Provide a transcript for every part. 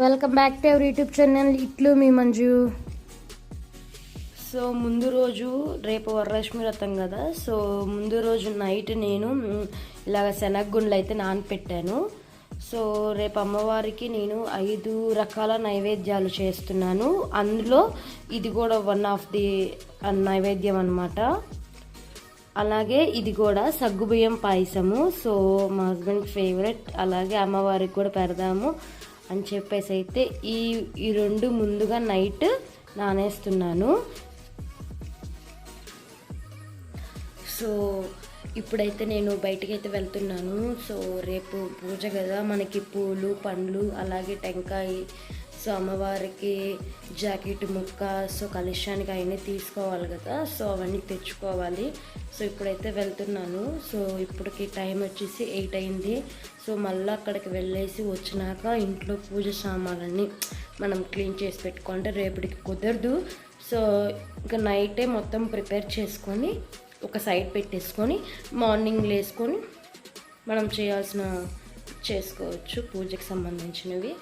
Welcome back to our YouTube channel ఇట్లు మీ Manju. So ముందు రోజు రేపు వరలక్ష్మి వ్రతం కదా. సో ముందు రోజు నైట్ నేను ఇలాగ శనగగుండ్లు అయితే నానపెట్టాను. సో రేపు అమ్మవారికి నేను 5 రకాల నైవేద్యాలు చేస్తున్నాను. అందులో ఇది కూడా వన్ ఆఫ్ ది నైవేద్యం అన్నమాట. అలాగే ఇది కూడా సగ్గుబియ్యం పాయసము. సో మా హస్బెండ్ ఫేవరెట్, అలాగే అమ్మవారికి కూడా పెడదాము అని చెప్పేసి అయితే ఈ రెండు ముందుగా నైట్ నానేస్తున్నాను. సో ఇప్పుడైతే నేను బయటకైతే వెళ్తున్నాను. సో రేపు పూజ కదా, మనకి పూలు పండ్లు అలాగే టెంకాయ, సో అమ్మవారికి జాకెట్ ముక్క, సో కలశానికి అవన్నీ తీసుకోవాలి కదా. సో అవన్నీ తెచ్చుకోవాలి. సో ఇప్పుడైతే వెళ్తున్నాను. సో ఇప్పటికి టైం వచ్చేసి 8 అయింది. సో మళ్ళీ అక్కడికి వెళ్ళేసి వచ్చినాక ఇంట్లో పూజ సామాన్లన్నీ మనం క్లీన్ చేసి పెట్టుకుంటే రేపటికి కుదరదు. సో ఇంకా నైటే మొత్తం ప్రిపేర్ చేసుకొని ఒక సైడ్ పెట్టేసుకొని మార్నింగ్ లేసుకొని మనం చేయాల్సిన చేసుకోవచ్చు పూజకి సంబంధించినవి.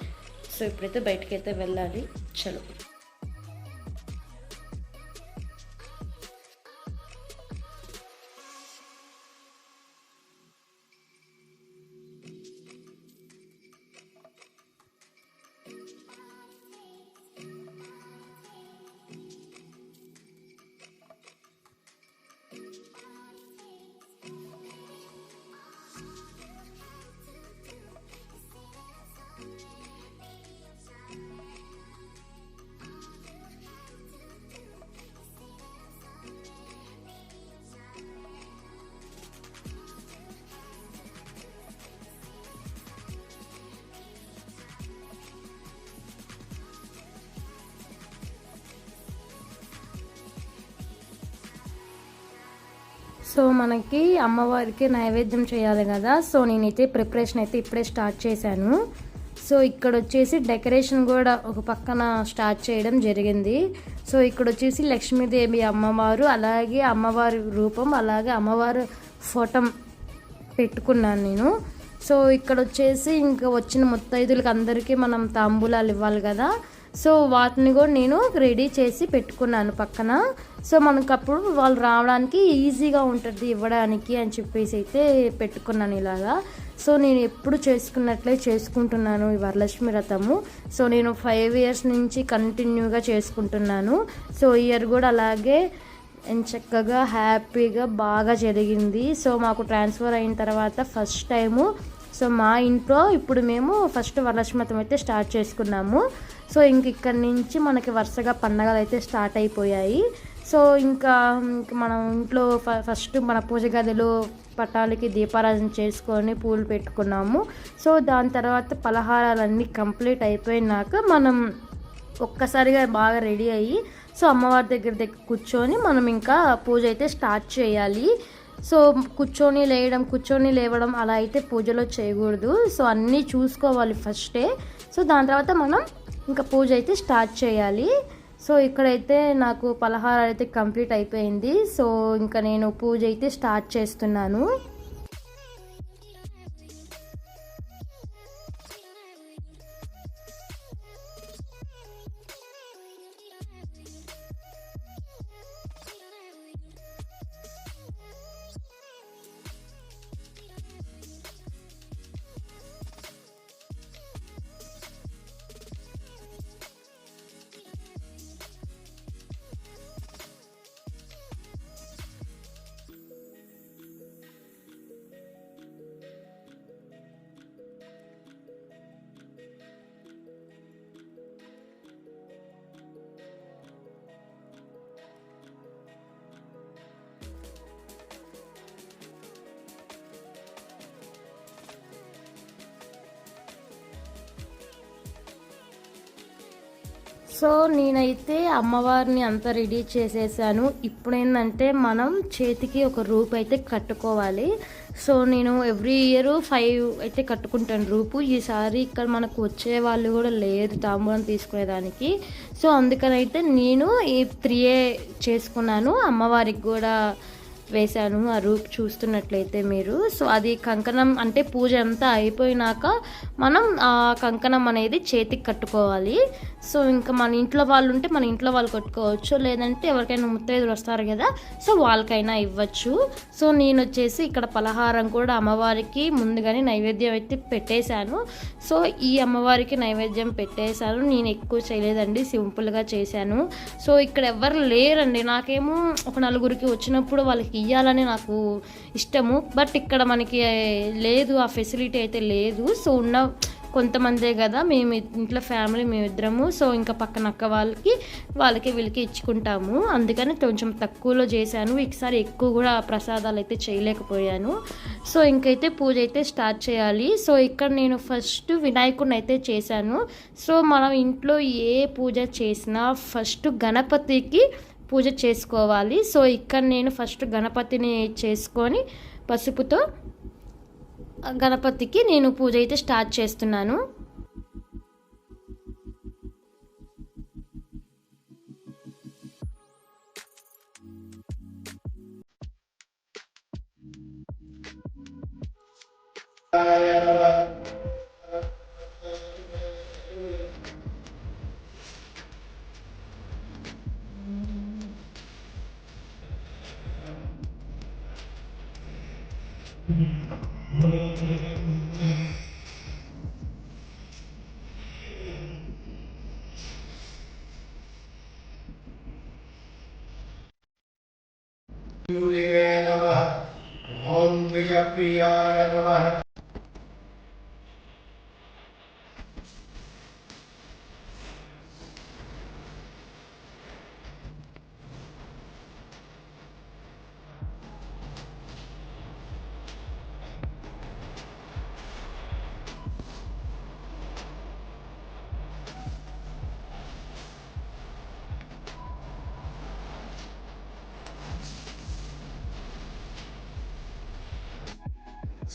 సో ఇప్పుడైతే బయటకైతే వెళ్ళాలి. చలో. సో మనకి అమ్మవారికి నైవేద్యం చేయాలి కదా. సో నేనైతే ప్రిపరేషన్ అయితే ఇప్పుడే స్టార్ట్ చేశాను. సో ఇక్కడ వచ్చేసి డెకరేషన్ కూడా ఒక పక్కన స్టార్ట్ చేయడం జరిగింది. సో ఇక్కడ వచ్చేసి లక్ష్మీదేవి అమ్మవారు, అలాగే అమ్మవారి రూపం, అలాగే అమ్మవారు ఫోటో పెట్టుకున్నాను నేను. సో ఇక్కడ వచ్చేసి ఇంకా వచ్చిన ముత్తైదులకి అందరికీ మనం తాంబూలాలు ఇవ్వాలి కదా. సో వాటిని కూడా నేను రెడీ చేసి పెట్టుకున్నాను పక్కన. సో మనకు అప్పుడు వాళ్ళు రావడానికి ఈజీగా ఉంటుంది ఇవ్వడానికి అని చెప్పేసి అయితే పెట్టుకున్నాను ఇలాగా. సో నేను ఎప్పుడు చేసుకున్నట్లే చేసుకుంటున్నాను ఈ వరలక్ష్మి వ్రతము. సో నేను 5 years నుంచి కంటిన్యూగా చేసుకుంటున్నాను. సో ఇయర్ కూడా అలాగే చక్కగా హ్యాపీగా బాగా జరిగింది. సో మాకు ట్రాన్స్ఫర్ అయిన తర్వాత ఫస్ట్ టైము సో మా ఇంట్లో ఇప్పుడు మేము ఫస్ట్ వరలక్ష్మి వ్రతం అయితే స్టార్ట్ చేసుకున్నాము. సో ఇక్కడి నుంచి మనకి వరుసగా పండగలు అయితే స్టార్ట్ అయిపోయాయి. సో ఇంకా మనం ఇంట్లో ఫస్ట్ మన పూజ గదిలో పటాలకి దీపారాధన చేసుకొని పూలు పెట్టుకున్నాము. సో దాని తర్వాత పలహారాలన్నీ కంప్లీట్ అయిపోయినాక మనం ఒక్కసారిగా బాగా రెడీ అయ్యి సో అమ్మవారి దగ్గర కూర్చొని మనం ఇంకా పూజ అయితే స్టార్ట్ చేయాలి. సో కూర్చొని లేవడం అలా అయితే పూజలో చేయకూడదు. సో అన్నీ చూసుకోవాలి ఫస్టే. సో దాని తర్వాత మనం ఇంకా పూజ అయితే స్టార్ట్ చేయాలి. సో ఇక్కడైతే నాకు పలహారం అయితే కంప్లీట్ అయిపోయింది. సో ఇంకా నేను పూజ అయితే స్టార్ట్ చేస్తున్నాను. సో నేనైతే అమ్మవారిని అంతా రెడీ చేసేసాను. ఇప్పుడు ఏంటంటే మనం చేతికి ఒక రూపు అయితే కట్టుకోవాలి. సో నేను ఎవ్రీ ఇయర్ 5 అయితే కట్టుకుంటాను రూపు. ఈసారి ఇక్కడ మనకు వచ్చే వాళ్ళు కూడా లేరు తాంబూలం తీసుకునేదానికి. సో అందుకనైతే నేను ఈ 3 చేసుకున్నాను. అమ్మవారికి కూడా వేశాను ఆ రూప్ చూస్తున్నట్లయితే మీరు. సో అది కంకణం అంటే పూజ అంతా అయిపోయినాక మనం ఆ కంకణం అనేది చేతికి కట్టుకోవాలి. సో ఇంకా మన ఇంట్లో వాళ్ళు ఉంటే మన ఇంట్లో వాళ్ళు కట్టుకోవచ్చు, లేదంటే ఎవరికైనా ముత్తైదులు వస్తారు కదా సో వాళ్ళకైనా ఇవ్వచ్చు. సో నేను వచ్చేసి ఇక్కడ పలహారం కూడా అమ్మవారికి ముందుగానే నైవేద్యం అయితే పెట్టేశాను. సో ఈ అమ్మవారికి నైవేద్యం పెట్టేశాను. నేను ఎక్కువ చేయలేదండి, సింపుల్గా చేశాను. సో ఇక్కడ ఎవరు లేరండి, నాకేమో ఒక నలుగురికి వచ్చినప్పుడు వాళ్ళకి ఇవ్వాలని నాకు ఇష్టము, బట్ ఇక్కడ మనకి లేదు, ఆ ఫెసిలిటీ అయితే లేదు. సో ఉన్న కొంతమందే కదా మేము ఇంట్లో ఫ్యామిలీ మేమిద్దరము. సో ఇంకా పక్కన అక్క వాళ్ళకి వీళ్ళకి ఇచ్చుకుంటాము, అందుకని కొంచెం తక్కువలో చేశాను. ఈసారి ఎక్కువ కూడా ప్రసాదాలు అయితే చేయలేకపోయాను. సో ఇంకైతే పూజ అయితే స్టార్ట్ చేయాలి. సో ఇక్కడ నేను ఫస్ట్ వినాయకుడిని అయితే చేశాను. సో మనం ఇంట్లో ఏ పూజ చేసినా ఫస్ట్ గణపతికి పూజ చేసుకోవాలి. సో ఇక్కడ నేను ఫస్ట్ గణపతిని చేసుకొని పసుపుతో గణపతికి నేను పూజ అయితే స్టార్ట్ చేస్తున్నాను. ఓం విజయప్రియాయ నమః.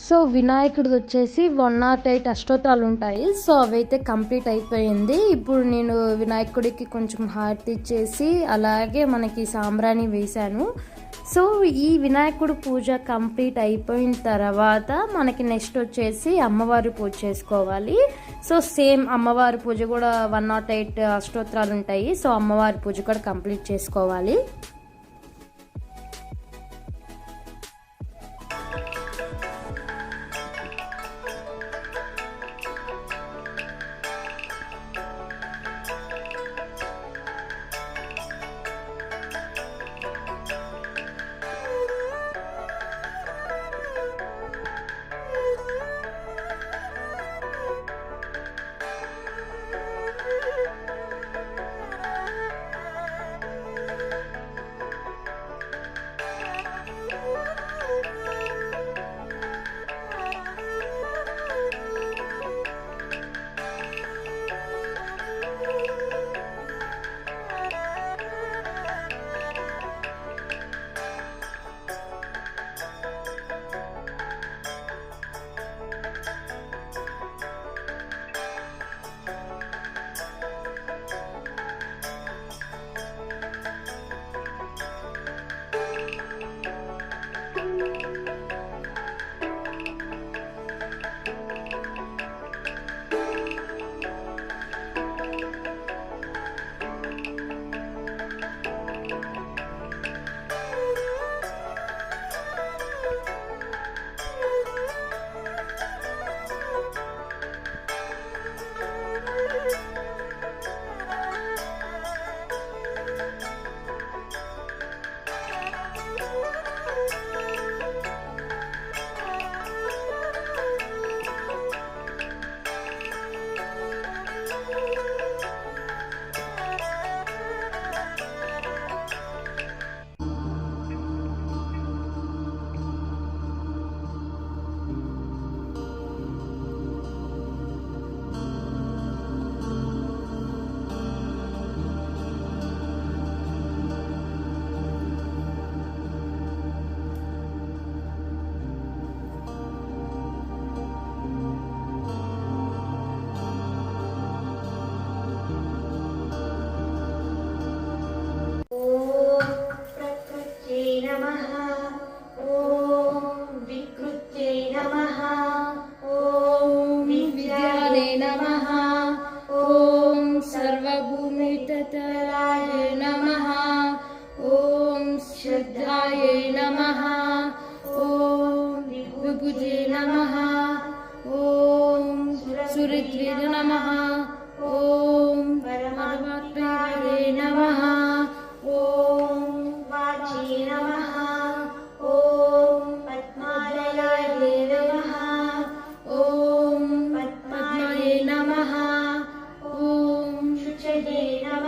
సో వినాయకుడిది వచ్చేసి 108 అష్టోత్తరాలు ఉంటాయి. సో అవైతే కంప్లీట్ అయిపోయింది. ఇప్పుడు నేను వినాయకుడికి కొంచెం హారతి ఇచ్చేసి అలాగే మనకి సాంబ్రాణి వేశాను. సో ఈ వినాయకుడు పూజ కంప్లీట్ అయిపోయిన తర్వాత మనకి నెక్స్ట్ వచ్చేసి అమ్మవారి పూజ చేసుకోవాలి. సో సేమ్ అమ్మవారి పూజ కూడా 108 అష్టోత్తరాలు ఉంటాయి. సో అమ్మవారి పూజ కూడా కంప్లీట్ చేసుకోవాలి.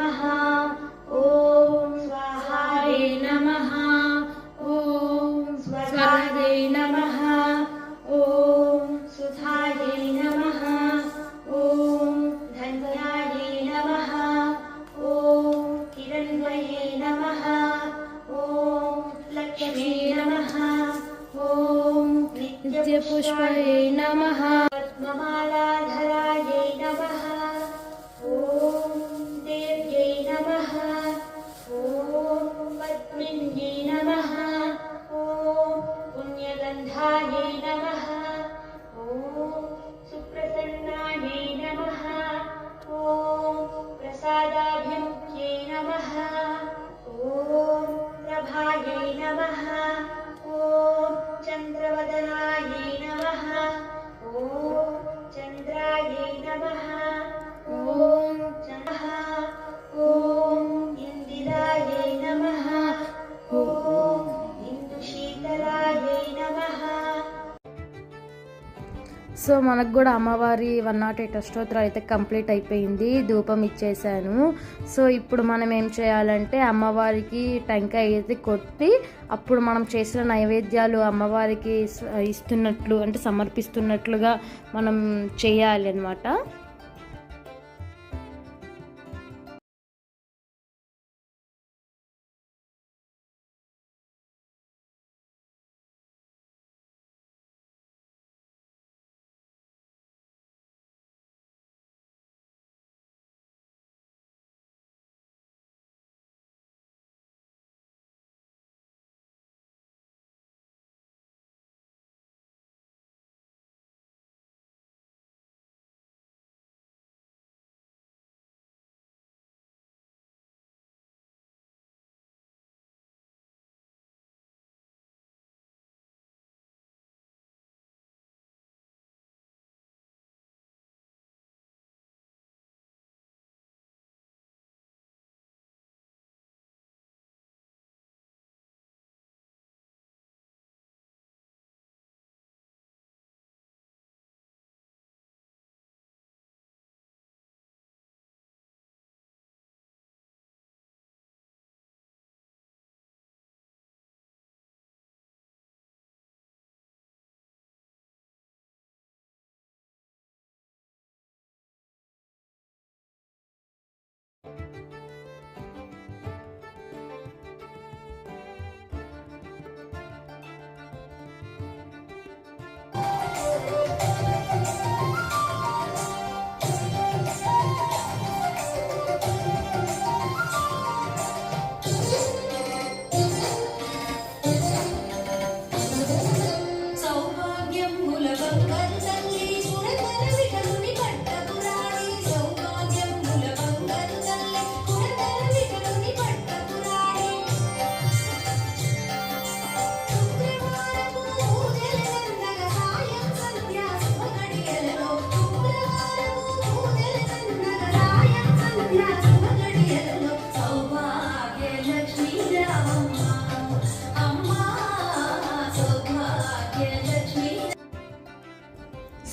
नमः ॐ स्वाहायै नमः ॐ स्वधायै नमः ॐ सुधायै नमः ॐ धन्यायै नमः ॐ हिरण्मये नमः ॐ लक्ष्मी नमः ॐ नित्यपुष्पये नमः पद्ममालाधरायै नमः ॐ देव्यै नमः ॐ पद्मिन्यै नमः ॐ पुण्यगन्धायै नमः ॐ सुप्रसन्नायै नमः ॐ प्रसादाभिमुख्यै नमः ॐ प्रभायै नमः ॐ चन्द्रवदनायै नमः ॐ चन्द्रायै नमः ॐ चन्द्रः ॐ इन्दिरायै नमः ॐ इन्दुशीतलायै नमः. సో మనకు కూడా అమ్మవారి 108 అష్టోత్తరాలు అయితే కంప్లీట్ అయిపోయింది. ధూపం ఇచ్చేసాను. సో ఇప్పుడు మనం ఏం చేయాలంటే అమ్మవారికి టెంకాయ అయితే కొట్టి అప్పుడు మనం చేసిన నైవేద్యాలు అమ్మవారికి ఇస్తున్నట్లు అంటే సమర్పిస్తున్నట్లుగా మనం చేయాలి అన్నమాట.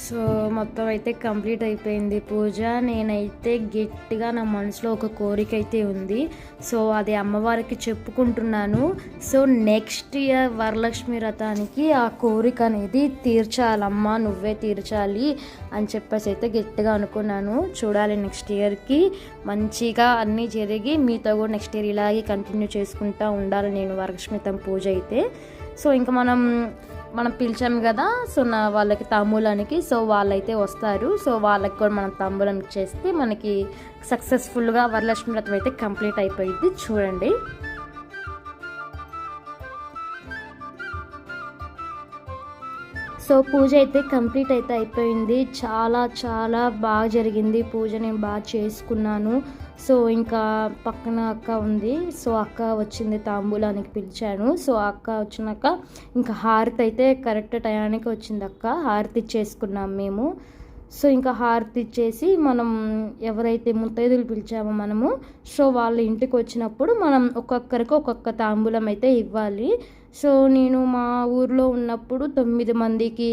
సో మొత్తం అయితే కంప్లీట్ అయిపోయింది పూజ. నేనైతే గట్టిగా నా మనసులో ఒక కోరిక అయితే ఉంది. సో అది అమ్మవారికి చెప్పుకుంటున్నాను. సో నెక్స్ట్ ఇయర్ వరలక్ష్మి వ్రతానికి ఆ కోరిక అనేది తీర్చాలమ్మా, నువ్వే తీర్చాలి అని చెప్పేసి అయితే గట్టిగా అనుకున్నాను. చూడాలి నెక్స్ట్ ఇయర్కి మంచిగా అన్నీ జరిగి మీతో కూడా నెక్స్ట్ ఇయర్ ఇలాగే కంటిన్యూ చేసుకుంటూ ఉండాలి నేను వరలక్ష్మి పూజ అయితే. సో ఇంకా మనం పిలిచాము కదా, సో నా వాళ్ళకి తాంబూలానికి, సో వాళ్ళైతే వస్తారు. సో వాళ్ళకి కూడా మనం తాంబూలం ఇచ్చేస్తే మనకి సక్సెస్ఫుల్గా వరలక్ష్మి వ్రతం అయితే కంప్లీట్ అయిపోయింది. చూడండి. సో పూజ అయితే కంప్లీట్ అయితే అయిపోయింది. చాలా చాలా బాగా జరిగింది పూజ, నేను బాగా చేసుకున్నాను. సో ఇంకా పక్కన అక్క ఉంది. సో అక్క వచ్చింది, తాంబూలానికి పిలిచాను. సో అక్క వచ్చినాక ఇంకా హారతి అయితే కరెక్ట్ టయానికి వచ్చింది అక్క. హారతి ఇచ్చేసుకున్నాం మేము. సో ఇంకా హారతి ఇచ్చేసి మనం ఎవరైతే ముత్తైదులు పిలిచామో మనము, సో వాళ్ళ ఇంటికి వచ్చినప్పుడు మనం ఒక్కొక్కరికి ఒక్కొక్క తాంబూలం అయితే ఇవ్వాలి. సో నేను మా ఊర్లో ఉన్నప్పుడు 9 మందికి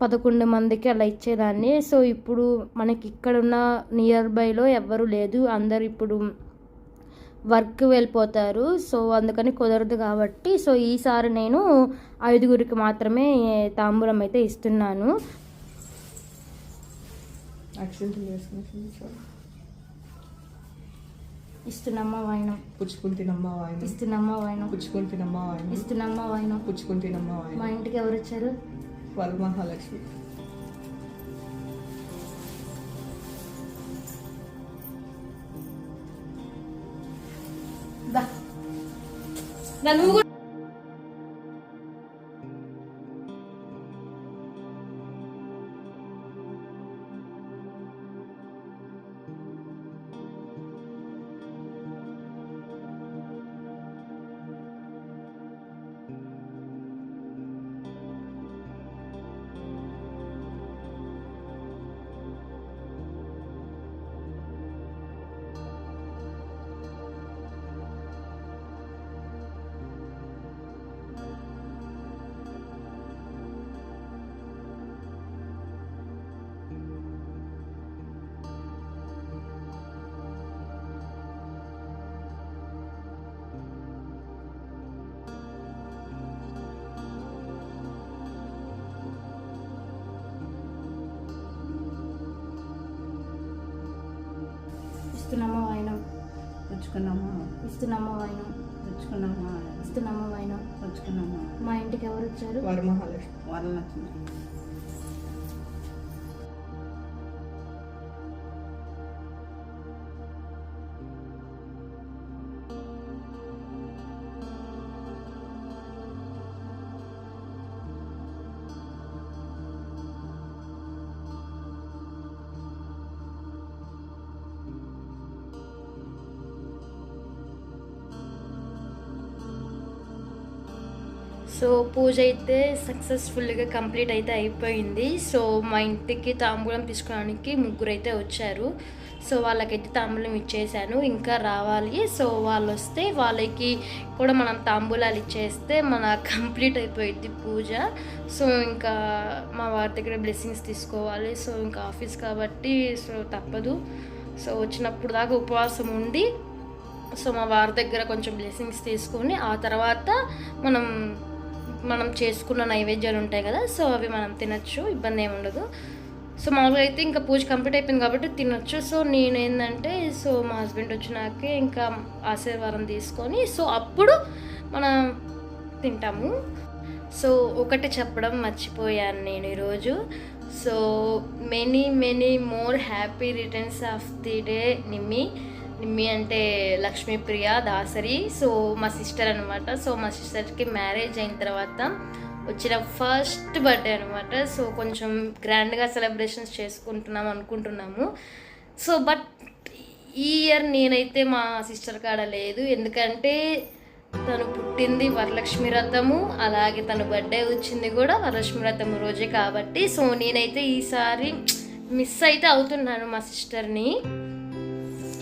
11 మందికి అలా ఇచ్చేదాన్ని. సో ఇప్పుడు మనకి ఇక్కడున్న నియర్ బైలో ఎవ్వరూ లేదు, అందరు ఇప్పుడు వర్క్ వెళ్ళిపోతారు. సో అందుకని కుదరదు కాబట్టి సో ఈసారి నేను 5గురికి మాత్రమే తాంబూలం అయితే ఇస్తున్నాను. ఇస్తున్నమ్మ వాయినం, పుచ్చుకుంటున్నమ్మ వాయినం, ఇస్తున్నమ్మ వాయినం, పుచ్చుకుంటున్నమ్మ వాయినం, ఇస్తున్నమ్మ వాయినం, పుచ్చుకుంటున్నమ్మ వాయినం. మా ఇంటికి ఎవరు వచ్చారు? వరమహాలక్ష్మి. నువ్వు ఇస్తున్నమ్మ వాయినం, పుచ్చుకున్నమ్మ, ఇస్తున్నమ్మ వాయినం, పుచ్చుకున్నమ్మ, ఇస్తున్నమ్మ వాయినం, పుచ్చుకున్నమ్మ. మా ఇంటికి ఎవరు వచ్చారు? వరమహాలక్ష్మి. వరలక్ష్మి. సో పూజ అయితే సక్సెస్ఫుల్గా కంప్లీట్ అయితే అయిపోయింది. సో మా ఇంటికి తాంబూలం తీసుకోవడానికి 3 అయితే వచ్చారు. సో వాళ్ళకైతే తాంబూలం ఇచ్చేసాను, ఇంకా రావాలి. సో వాళ్ళు వస్తే వాళ్ళకి కూడా మనం తాంబూలాలు ఇచ్చేస్తే మన కంప్లీట్ అయిపోయింది పూజ. సో ఇంకా మా వారి దగ్గర బ్లెస్సింగ్స్ తీసుకోవాలి. సో ఇంకా ఆఫీస్ కాబట్టి సో తప్పదు. సో వచ్చినప్పుడు దాకా ఉపవాసం ఉండి సో మా వారి దగ్గర కొంచెం బ్లెస్సింగ్స్ తీసుకొని ఆ తర్వాత మనం చేసుకున్న నైవేద్యాలు ఉంటాయి కదా, సో అవి మనం తినచ్చు, ఇబ్బంది ఏమి ఉండదు. సో మామూలుగా అయితే ఇంకా పూజ కంప్లీట్ అయిపోయింది కాబట్టి తినొచ్చు. సో నేను ఏంటంటే సో మా హస్బెండ్ వచ్చినాకే ఇంకా ఆశీర్వాదం తీసుకొని సో అప్పుడు మనం తింటాము. సో ఒకటి చెప్పడం మర్చిపోయాను నేను ఈరోజు. So many more happy returns of the day Nimmi అంటే లక్ష్మీప్రియ దాసరి. సో మా సిస్టర్ అనమాట. సో మా సిస్టర్కి మ్యారేజ్ అయిన తర్వాత వచ్చిన ఫస్ట్ బర్త్డే అనమాట. సో కొంచెం గ్రాండ్గా సెలబ్రేషన్స్ చేసుకుంటున్నాం అనుకుంటున్నాము. సో బట్ ఈ ఇయర్ నేనైతే మా సిస్టర్ కాడ లేదు, ఎందుకంటే తను పుట్టింది వరలక్ష్మి వ్రతము, అలాగే తన బర్త్డే వచ్చింది కూడా వరలక్ష్మి వ్రతము రోజే కాబట్టి సో నేనైతే ఈసారి మిస్ అయితే అవుతున్నాను మా సిస్టర్ని.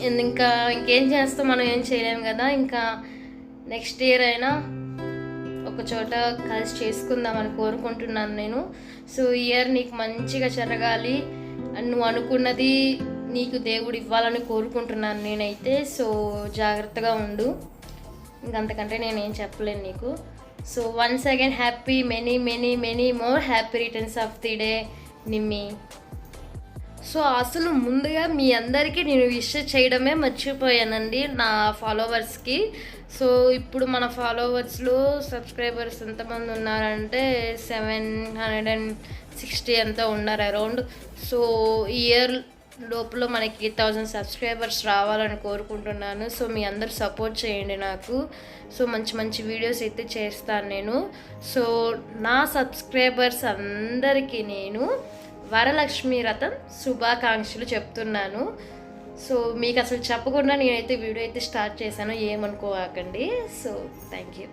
ఇంకేం చేస్తాం, మనం ఏం చేయలేము కదా. ఇంకా నెక్స్ట్ ఇయర్ అయినా ఒక చోట కలిసి చేసుకుందామని కోరుకుంటున్నాను నేను. సో ఇయర్ నీకు మంచిగా జరగాలి, నువ్వు అనుకున్నది నీకు దేవుడు ఇవ్వాలని కోరుకుంటున్నాను నేనైతే. సో జాగ్రత్తగా ఉండు, ఇంకంతకంటే నేనేం చెప్పలేను నీకు. So once again happy many more happy returns of the day Nimmi. So అసలు ముందుగా మీ అందరికీ నేను విష్ చేయడమే మర్చిపోయానండి నా ఫాలోవర్స్కి. సో ఇప్పుడు మన ఫాలోవర్స్లో సబ్స్క్రైబర్స్ ఎంతమంది ఉన్నారంటే 760 ఎంతో ఉన్నారు అరౌండ్. సో ఇయర్ లోపల మనకి 1000 సబ్స్క్రైబర్స్ రావాలని కోరుకుంటున్నాను. సో మీ అందరు సపోర్ట్ చేయండి నాకు. సో మంచి వీడియోస్ అయితే చేస్తాను నేను. సో నా సబ్స్క్రైబర్స్ అందరికీ నేను వరలక్ష్మి వ్రతం శుభాకాంక్షలు చెప్తున్నాను. సో మీకు అసలు చెప్పకుండా నేనైతే వీడియో అయితే స్టార్ట్ చేశాను, ఏమనుకోకండి. So thank you.